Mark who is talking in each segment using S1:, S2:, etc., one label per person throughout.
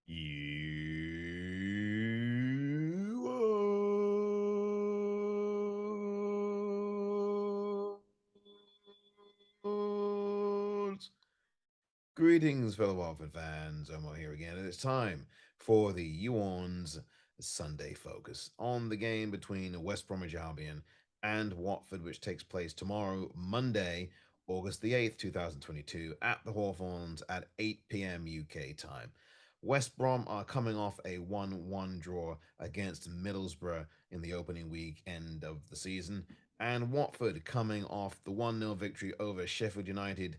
S1: YouOrns. Greetings, fellow Watford fans. Omar here again, and it's time for the YouOrns Sunday Focus on the game between West Bromwich Albion and Watford, which takes place tomorrow, Monday, August the 8th, 2022, at the Hawthorns at 8 p.m. UK time. West Brom are coming off a 1-1 draw against Middlesbrough in the opening weekend of the season, and Watford coming off the 1-0 victory over Sheffield United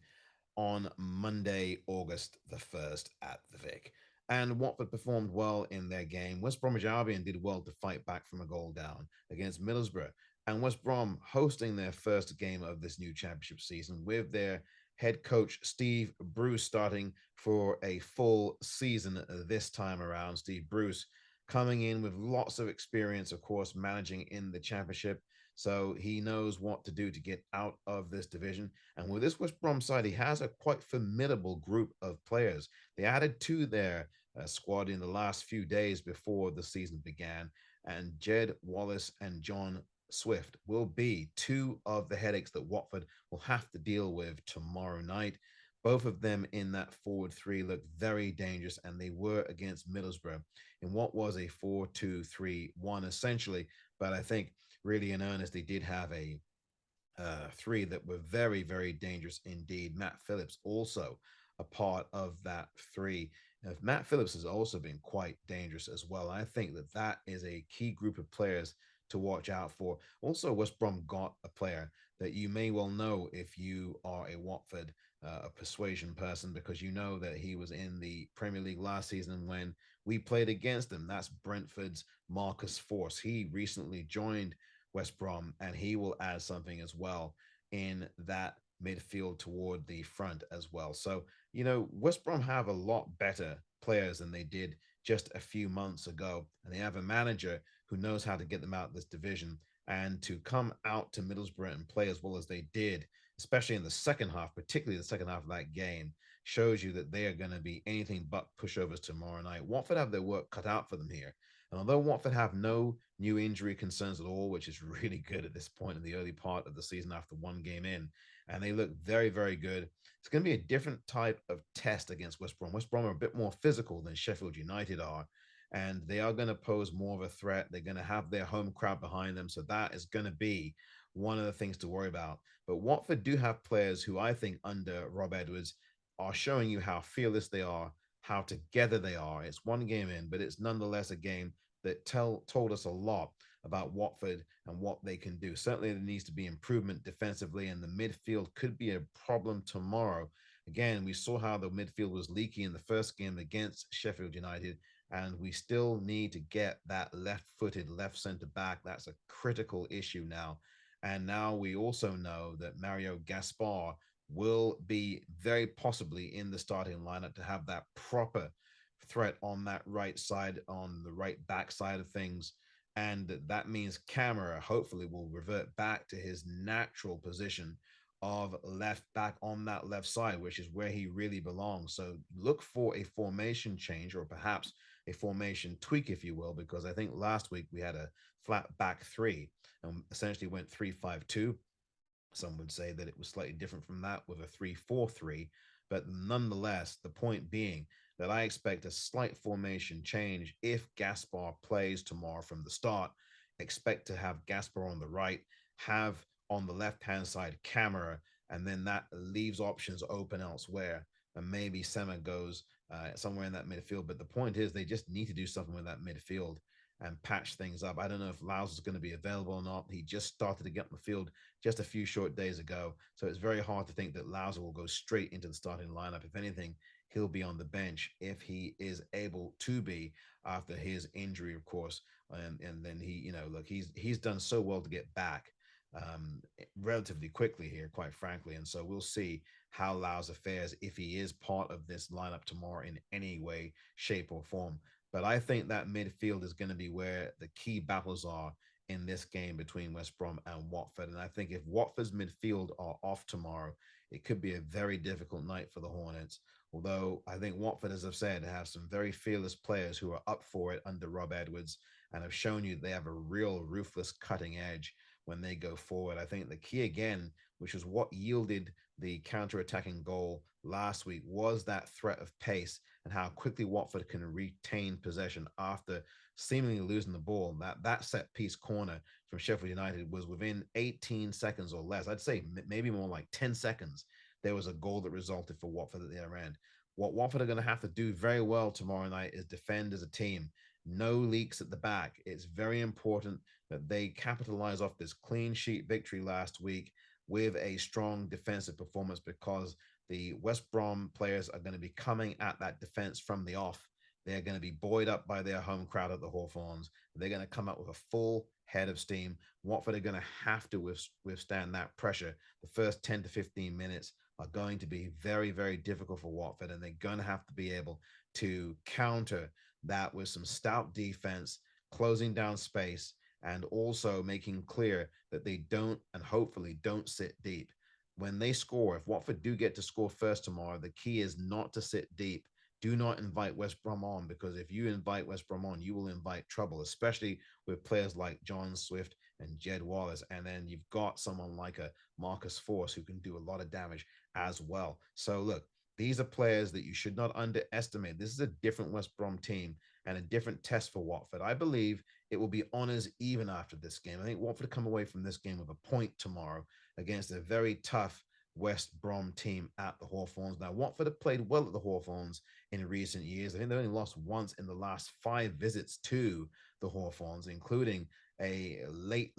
S1: on Monday, August the 1st at the Vic. And Watford performed well in their game. West Bromwich Albion did well to fight back from a goal down against Middlesbrough. And West Brom hosting their first game of this new championship season with their head coach Steve Bruce starting for a full season this time around. Steve Bruce coming in with lots of experience, of course, managing in the championship. So he knows what to do to get out of this division. And with this West Brom side, he has a quite formidable group of players. They added to their squad in the last few days before the season began. And Jed Wallace and John Swift will be two of the headaches that Watford will have to deal with tomorrow night. Both of them in that forward three look very dangerous, and they were against Middlesbrough in what was a 4-2-3-1 essentially. But I think really in earnest, they did have a three that were very, very dangerous indeed. Matt Phillips also a part of that three. Matt Phillips has also been quite dangerous as well. I think that that is a key group of players to watch out for. Also, West Brom got a player that you may well know if you are a Watford a persuasion person, because you know that he was in the Premier League last season when we played against him. That's Brentford's Marcus Force. He recently joined West Brom, and he will add something as well in that midfield toward the front as well. So, West Brom have a lot better players than they did just a few months ago, and they have a manager who knows how to get them out of this division. And to come out to Middlesbrough and play as well as they did, especially in the second half, particularly the second half of that game, shows you that they are going to be anything but pushovers tomorrow night. Watford have their work cut out for them here. And although Watford have no new injury concerns at all, which is really good at this point in the early part of the season after one game in, and they look very, very good. It's going to be a different type of test against West Brom. West Brom are a bit more physical than Sheffield United are, and they are going to pose more of a threat. They're going to have their home crowd behind them, so that is going to be one of the things to worry about. But Watford do have players who I think under Rob Edwards are showing you how fearless they are, how together they are. It's one game in, but it's nonetheless a game that told us a lot about Watford and what they can do. Certainly, there needs to be improvement defensively, and the midfield could be a problem tomorrow. Again, we saw how the midfield was leaky in the first game against Sheffield United, and we still need to get that left-footed left centre back. That's a critical issue now. And now we also know that Mario Gaspar will be very possibly in the starting lineup to have that proper threat on that right side, on the right back side of things. And that means Camera hopefully will revert back to his natural position of left back on that left side, which is where he really belongs. So look for a formation change, or perhaps a formation tweak, if you will, because I think last week we had a flat back three and essentially went 3-5-2. Some would say that it was slightly different from that with a 3-4-3. But nonetheless, the point being that I expect a slight formation change if Gaspar plays tomorrow from the start. Expect to have Gaspar on the right, have on the left hand side Camera, and then that leaves options open elsewhere. And maybe Sema goes somewhere in that midfield. But the point is, they just need to do something with that midfield and patch things up. I don't know if Laos is going to be available or not. He just started to get on the field just a few short days ago. So it's very hard to think that Lauser will go straight into the starting lineup. If anything, he'll be on the bench if he is able to be after his injury, of course. And then look, he's done so well to get back relatively quickly here, quite frankly. And so we'll see how Lauser fares if he is part of this lineup tomorrow in any way, shape, or form. But I think that midfield is going to be where the key battles are in this game between West Brom and Watford. And I think if Watford's midfield are off tomorrow, it could be a very difficult night for the Hornets. Although I think Watford, as I've said, have some very fearless players who are up for it under Rob Edwards and have shown you they have a real ruthless cutting edge when they go forward. I think the key again, which is what yielded the counter-attacking goal last week, was that threat of pace and how quickly Watford can retain possession after seemingly losing the ball. That set piece corner from Sheffield United was within 18 seconds or less. I'd say maybe more like 10 seconds. There was a goal that resulted for Watford at the other end. What Watford are going to have to do very well tomorrow night is defend as a team. No leaks at the back. It's very important that they capitalize off this clean sheet victory last week with a strong defensive performance, because the West Brom players are going to be coming at that defense from the off. They're going to be buoyed up by their home crowd at the Hawthorns. They're going to come up with a full head of steam. Watford are going to have to withstand that pressure. The first 10 to 15 minutes are going to be very, very difficult for Watford, and they're going to have to be able to counter that with some stout defense, closing down space, and also making clear that they don't, and hopefully don't, sit deep. When they score, if Watford do get to score first tomorrow, the key is not to sit deep. Do not invite West Brom on, because if you invite West Brom on, you will invite trouble, especially with players like John Swift and Jed Wallace. And then you've got someone like a Marcus Force who can do a lot of damage as well. So look, these are players that you should not underestimate. This is a different West Brom team and a different test for Watford. I believe it will be honours even after this game. I think Watford come away from this game with a point tomorrow against a very tough West Brom team at the Hawthorns. Now, Watford have played well at the Hawthorns in recent years. I think they only lost once in the last 5 visits to the Hawthorns, including a late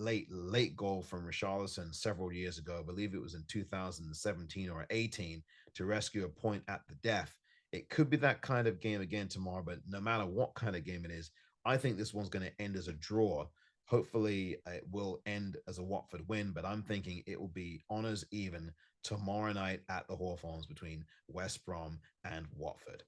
S1: goal from Richarlison several years ago. I believe it was in 2017 or 18 to rescue a point at the death. It could be that kind of game again tomorrow, but no matter what kind of game it is, I think this one's going to end as a draw. Hopefully, it will end as a Watford win, but I'm thinking it will be honours even tomorrow night at the Hawthorns between West Brom and Watford.